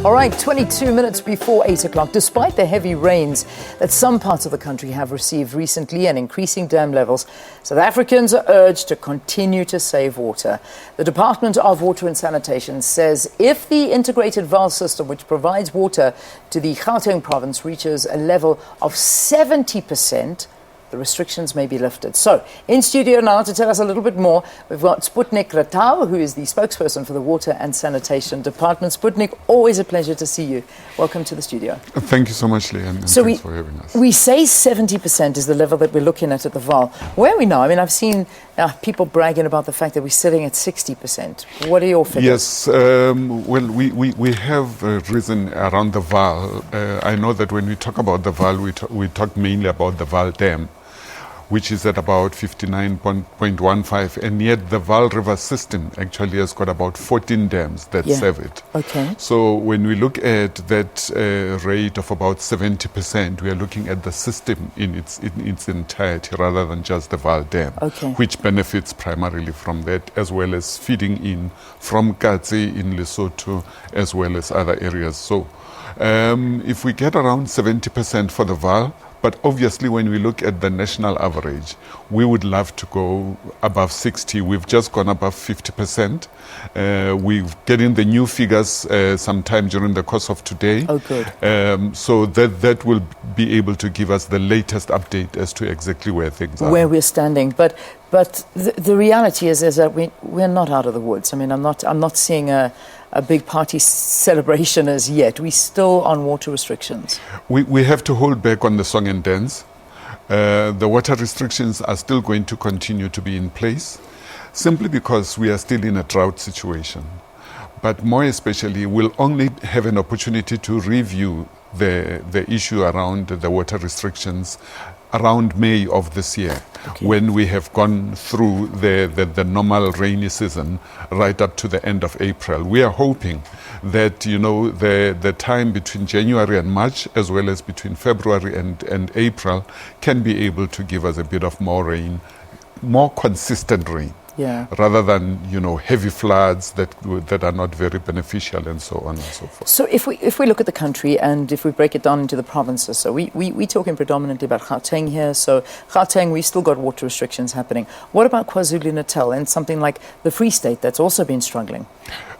All right, 22 minutes before 8 o'clock. Despite the heavy rains that some parts of the country have received recently and increasing dam levels, South Africans are urged to continue to save water. The Department of Water and Sanitation says if the integrated Vaal system, which provides water to the Gauteng province, reaches a level of 70%, the restrictions may be lifted. So, in studio now to tell us a little bit more, we've got Sputnik Ratau, who is the spokesperson for the Water and Sanitation Department. Sputnik, always a pleasure to see you. Welcome to the studio. Thank you so much, Leah, and thanks for having us. We say 70% is the level that we're looking at the Vaal. Where are we now? I mean, I've seen people bragging about the fact that we're sitting at 60%. What are your figures? Yes, well, we have risen around the Vaal. I know that when we talk about the Vaal, we talk mainly about the Vaal Dam, which is at about 59.15, and yet the Vaal River system actually has got about 14 dams that serve it. Okay. So when we look at that rate of about 70%, we are looking at the system in its entirety rather than just the Vaal Dam, which benefits primarily from that, as well as feeding in from Katse in Lesotho, as well as other areas. So if we get around 70% for the Vaal, but obviously, when we look at the national average, we would love to go above 60. We've just gone above 50%. We're getting the new figures sometime during the course of today. Oh, good. So that will be able to give us the latest update as to exactly where things are. Where we're standing. But the reality is that we're not out of the woods. I mean, I'm not seeing a big party celebration as yet. We're still on water restrictions. We have to hold back on the song and dance. The water restrictions are still going to continue to be in place, simply because we are still in a drought situation. But more especially, we'll only have an opportunity to review the issue around the water restrictions around May of this year, when we have gone through the normal rainy season right up to the end of April. We are hoping that, the time between January and March, as well as between February and April, can be able to give us a bit of more rain, more consistent rain. Yeah. Rather than heavy floods that are not very beneficial, and so on and so forth. So if we look at the country and if we break it down into the provinces, so we talking predominantly about Gauteng here. So Gauteng, we've still got water restrictions happening. What about KwaZulu-Natal and something like the Free State that's also been struggling?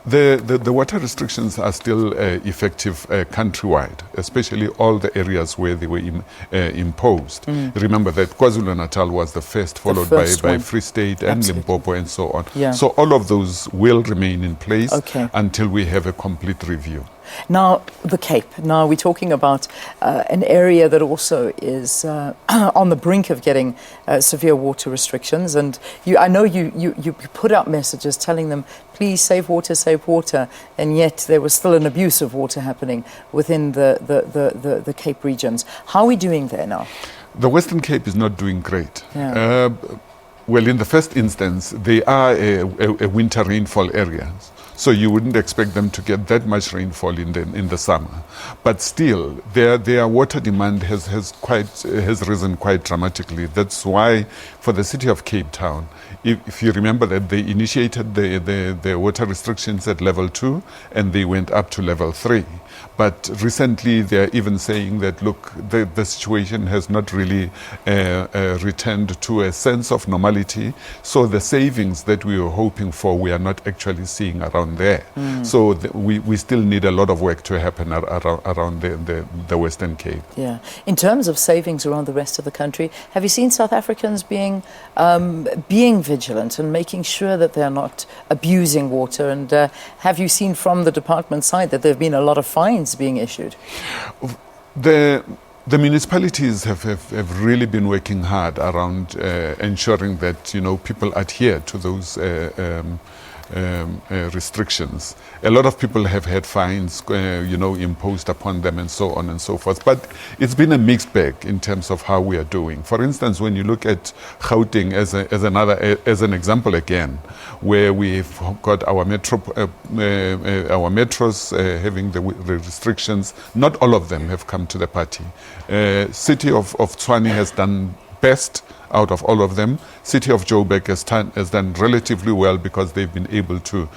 The water restrictions are still effective countrywide, especially all the areas where they were imposed. Remember that KwaZulu-Natal was the first, followed by Free State and Limpopo and so on. Yeah. So all of those will remain in place until we have a complete review. Now, the Cape. Now, we're talking about an area that also is on the brink of getting severe water restrictions. And I know you put out messages telling them, please save water, and yet there was still an abuse of water happening within the Cape regions. How are we doing there now? The Western Cape is not doing great. Yeah. Well, in the first instance, they are a winter rainfall area. So you wouldn't expect them to get that much rainfall in the summer, but still, their water demand has risen quite dramatically. That's why, for the city of Cape Town, if you remember that they initiated the water restrictions at level 2, and they went up to level 3. But recently, they're even saying that, look, the situation has not really returned to a sense of normality. So the savings that we were hoping for, we are not actually seeing around there. So we still need a lot of work to happen around the Western Cape. Yeah. In terms of savings around the rest of the country, have you seen South Africans being vigilant and making sure that they're not abusing water? And have you seen from the department side that there have been a lot of fines being issued? The municipalities have really been working hard around ensuring that people adhere to those restrictions. A lot of people have had fines, imposed upon them, and so on and so forth. But it's been a mixed bag in terms of how we are doing. For instance, when you look at Gauteng as an example again, where we've got our metros having the restrictions, not all of them have come to the party. City of Tshwane has done best out of all of them. City of Joburg has done relatively well because they've been able to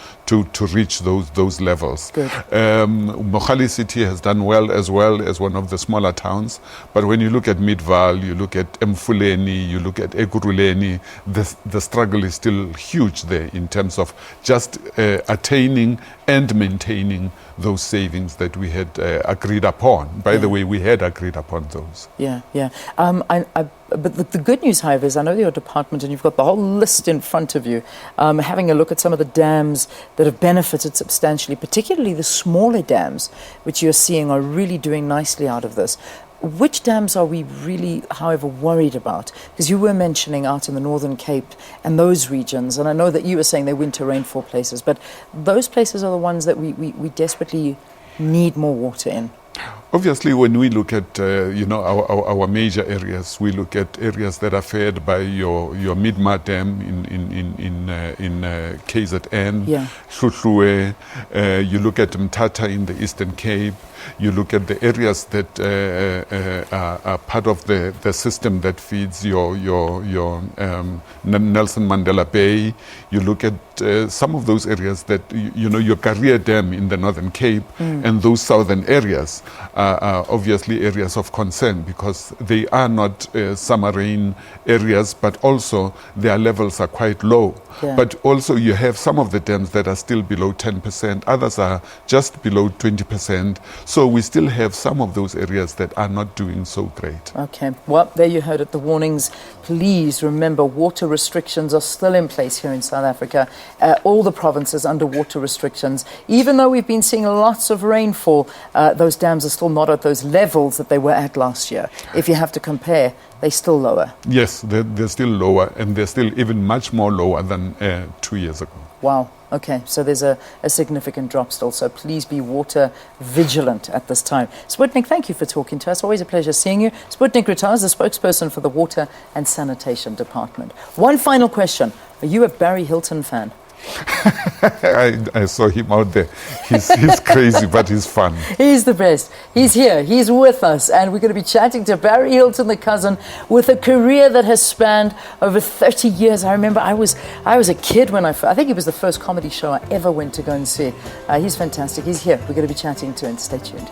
reach those levels. Good. Mohali City has done well as one of the smaller towns. But when you look at Vaal, you look at Mfuleni, you look at Ekurhuleni, the struggle is still huge there in terms of just attaining and maintaining those savings that we had agreed upon. By the way, we had agreed upon those. Yeah, yeah. But the good news, however, is I know your department, and you've got the whole list in front of you, having a look at some of the dams that have benefited substantially, particularly the smaller dams, which you're seeing are really doing nicely out of this. Which dams are we really, however, worried about? Because you were mentioning out in the Northern Cape and those regions, and I know that you were saying they're winter rainfall places, but those places are the ones that we desperately need more water in. Obviously, when we look at our major areas, we look at areas that are fed by your Midmar Dam in KZN, Hluhluwe. You look at Mthatha in the Eastern Cape. You look at the areas that are part of the system that feeds your Nelson Mandela Bay. You look at some of those areas that your Career Dam in the Northern Cape, and those southern areas are obviously areas of concern because they are not summer rain areas, but also their levels are quite low. Yeah. But also you have some of the dams that are still below 10%, others are just below 20%. So we still have some of those areas that are not doing so great. Okay, well, there you heard it, the warnings. Please remember, water restrictions are still in place here in South Africa. All the provinces under water restrictions. Even though we've been seeing lots of rainfall, those dams are still not at those levels that they were at last year. If you have to compare, they're still lower. Yes, they're still lower, and they're still even much more lower than 2 years ago. Wow. Okay, so there's a significant drop still. So please be water vigilant at this time. Sputnik, thank you for talking to us. Always a pleasure seeing you. Sputnik Ratau is the spokesperson for the Water and Sanitation Department. One final question. Are you a Barry Hilton fan? I saw him out there. He's crazy, but he's fun. He's the best. He's here. He's with us. And we're going to be chatting to Barry Hilton, the cousin, with a career that has spanned over 30 years. I remember I was a kid when I think it was the first comedy show I ever went to go and see. He's fantastic. He's here. We're going to be chatting to him. Stay tuned.